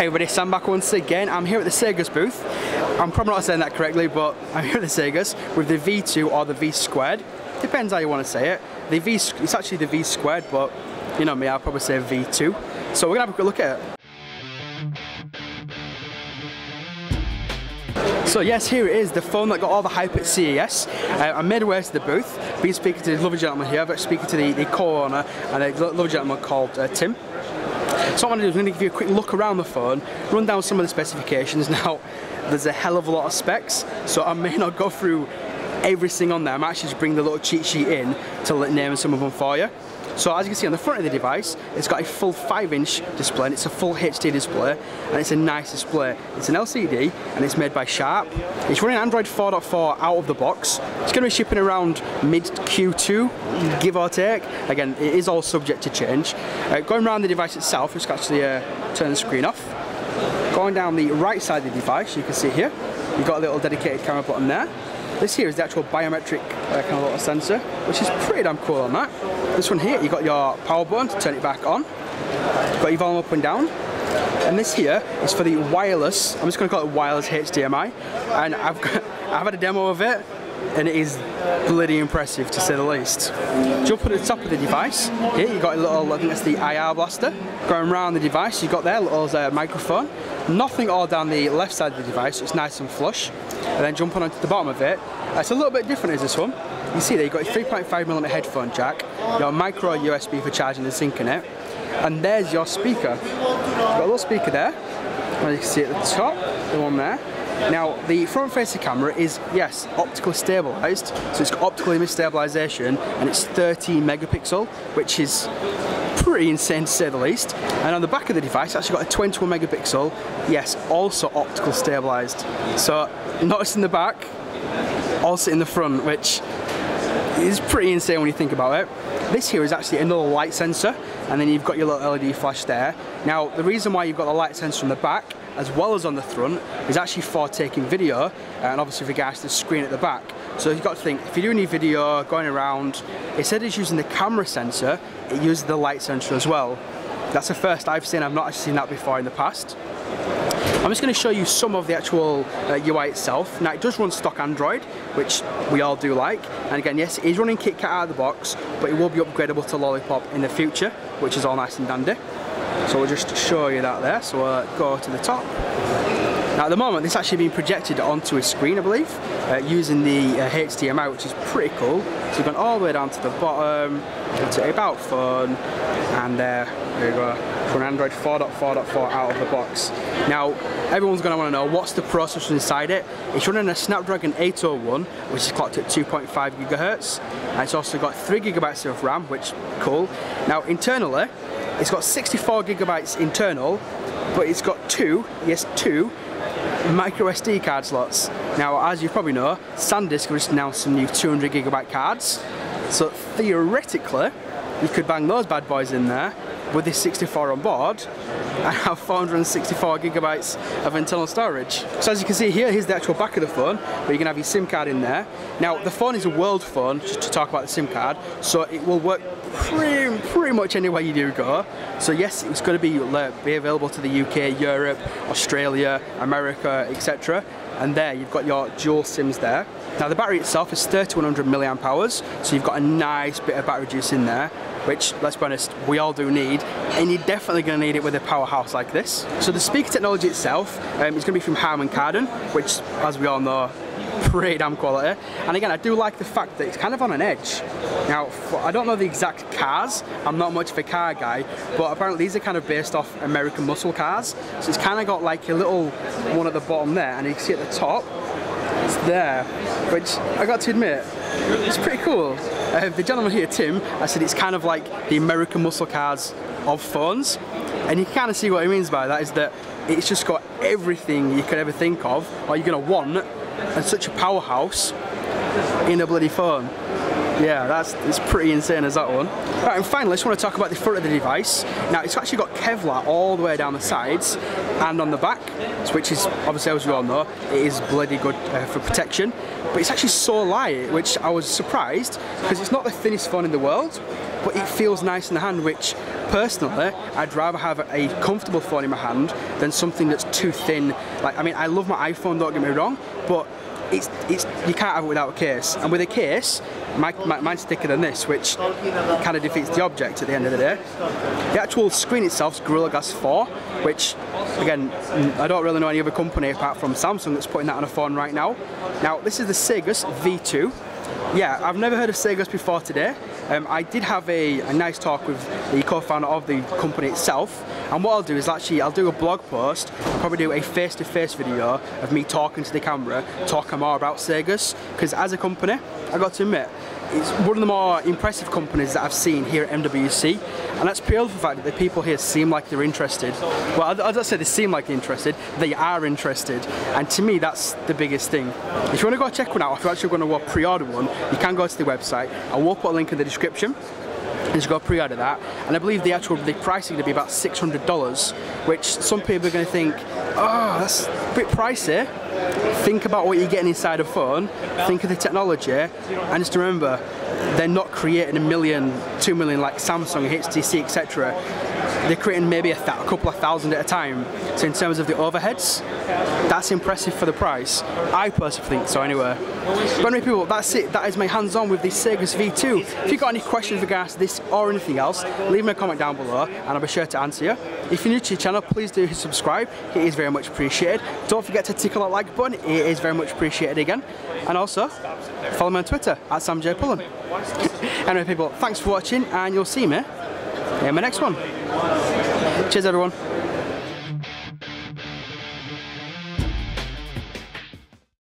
Hey everybody, Sam back once again. I'm here at the Saygus booth. I'm probably not saying that correctly, but I'm here at the Saygus with the V2 or the V squared. Depends how you want to say it. It's actually the V squared, but you know me, I'll probably say V2. So we're gonna have a quick look at it. So yes, here it is, the phone that got all the hype at CES. I made my way to the booth, been speaking to this lovely gentleman here, but speaking to the co-owner and a lovely gentleman called Tim. So what I'm going to do is I'm going to give you a quick look around the phone, run down some of the specifications. Now, there's a hell of a lot of specs, so I may not go through everything on there. I'm actually just bring the little cheat sheet in to name some of them for you. So as you can see on the front of the device, it's got a full 5-inch display, and it's a full HD display, and it's a nice display. It's an LCD, and it's made by Sharp. It's running Android 4.4 out of the box. It's going to be shipping around mid Q2, give or take. Again, it is all subject to change. Going around the device itself, let's actually turn the screen off. Going down the right side of the device, you can see here, you've got a little dedicated camera button there. This here is the actual biometric kind of little sensor, which is pretty damn cool on that. This one here, you've got your power button to turn it back on. You've got your volume up and down. And this here is for the wireless, I'm just going to call it wireless HDMI. And I've had a demo of it, and it is bloody impressive to say the least. Jump at the top of the device, here you've got a little, I think that's the IR blaster. Going around the device, you've got there a little microphone. Nothing all down the left side of the device, so it's nice and flush. And then jumping onto the bottom of it, it's a little bit different as this one. You see there, you've got a 3.5mm headphone jack, your micro USB for charging and syncing it, and there's your speaker. You've got a little speaker there, as you can see at the top, the one there. Now, the front-facing camera is, yes, optically stabilised, so it's got optical image stabilisation, and it's 13 megapixel, which is pretty insane to say the least. And on the back of the device, it's actually got a 21 megapixel, yes, also optical stabilised. So, not in the back, also in the front, which is pretty insane when you think about it. This here is actually another light sensor, and then you've got your little LED flash there. Now, the reason why you've got the light sensor on the back, as well as on the front, is actually for taking video, and obviously with regards to the screen at the back. So you've got to think, if you do any video going around, instead of just using the camera sensor, it uses the light sensor as well. That's the first I've seen. I've not actually seen that before in the past. I'm just going to show you some of the actual UI itself. Now, it does run stock Android, which we all do like. And again, yes, it is running KitKat out of the box, but it will be upgradable to Lollipop in the future, which is all nice and dandy. So we'll just show you that there. So we'll go to the top. Now, at the moment, this is actually being projected onto a screen, I believe, using the HDMI, which is pretty cool. So you've gone all the way down to the bottom, to About Phone, and there you go. From Android 4.4.4 out of the box. Now, everyone's going to want to know what's the processor inside it. It's running a Snapdragon 801, which is clocked at 2.5 GHz, and it's also got 3 GB of RAM, which is cool. Now, internally, it's got 64 GB internal, but it's got two micro SD card slots. Now, as you probably know, SanDisk have just announced some new 200 GB cards, so theoretically, you could bang those bad boys in there with this 64 on board and have 464 GB of internal storage. So as you can see here, here's the actual back of the phone, where you can have your SIM card in there. Now, the phone is a world phone, just to talk about the SIM card, so it will work pretty much anywhere you do go. So yes, it's going to be available to the UK, Europe, Australia, America, etc. And there, you've got your dual SIMs there. Now, the battery itself is 3100 mAh, so you've got a nice bit of battery juice in there, which, let's be honest, we all do need, and you're definitely going to need it with a powerhouse like this. So the speaker technology itself is going to be from Harman Kardon, which, as we all know, pretty damn quality. And again, I do like the fact that it's kind of on an edge. Now, I don't know the exact cars, I'm not much of a car guy, but apparently these are kind of based off American muscle cars. So it's kind of got like a little one at the bottom there, and you can see at the top, it's there, which I got to admit, it's pretty cool. The gentleman here, Tim, I said it's kind of like the American muscle cars of phones, and you can kind of see what he means by that, is that it's just got everything you could ever think of or you're going to want, and such a powerhouse in a bloody phone. Yeah, it's pretty insane as that one. Right, and finally, I just want to talk about the front of the device. Now, it's actually got Kevlar all the way down the sides and on the back, which is, obviously, as we all know, it is bloody good for protection. But it's actually so light, which I was surprised, because it's not the thinnest phone in the world, but it feels nice in the hand, which Personally, I'd rather have a comfortable phone in my hand than something that's too thin. Like, I mean, I love my iPhone, don't get me wrong, but it's you can't have it without a case. And with a case, mine's thicker than this, which kind of defeats the object at the end of the day. The actual screen itself is Gorilla Glass 4, which, again, I don't really know any other company apart from Samsung that's putting that on a phone right now. Now, this is the Saygus V2. Yeah, I've never heard of Saygus before today. I did have a nice talk with the co-founder of the company itself, and what I'll do is I'll do a blog post, probably do a face-to-face video of me talking to the camera, talking more about Saygus, because as a company, I got to admit, it's one of the more impressive companies that I've seen here at MWC, and that's purely for the fact that the people here seem like they're interested. Well, I don't say they seem like they're interested, they are interested, and to me that's the biggest thing. If you want to go check one out, if you're actually going to pre-order one, you can go to the website. I will put a link in the description. Just go pre-order that, and I believe the price is going to be about $600, which some people are going to think, oh, that's a bit pricey. Think about what you're getting inside a phone, think of the technology, and just remember, they're not creating 1 million, 2 million like Samsung, HTC, etc. They're creating maybe a couple of thousand at a time. So in terms of the overheads, that's impressive for the price. I personally think so anyway. But anyway people, that's it. That is my hands-on with the Saygus V2. If you've got any questions regards to this or anything else, leave me a comment down below and I'll be sure to answer you. If you're new to the channel, please do subscribe. It is very much appreciated. Don't forget to tickle that like button. It is very much appreciated again. And also, follow me on Twitter at samjpullen. Anyway people, thanks for watching and you'll see me in my next one. Cheers everyone.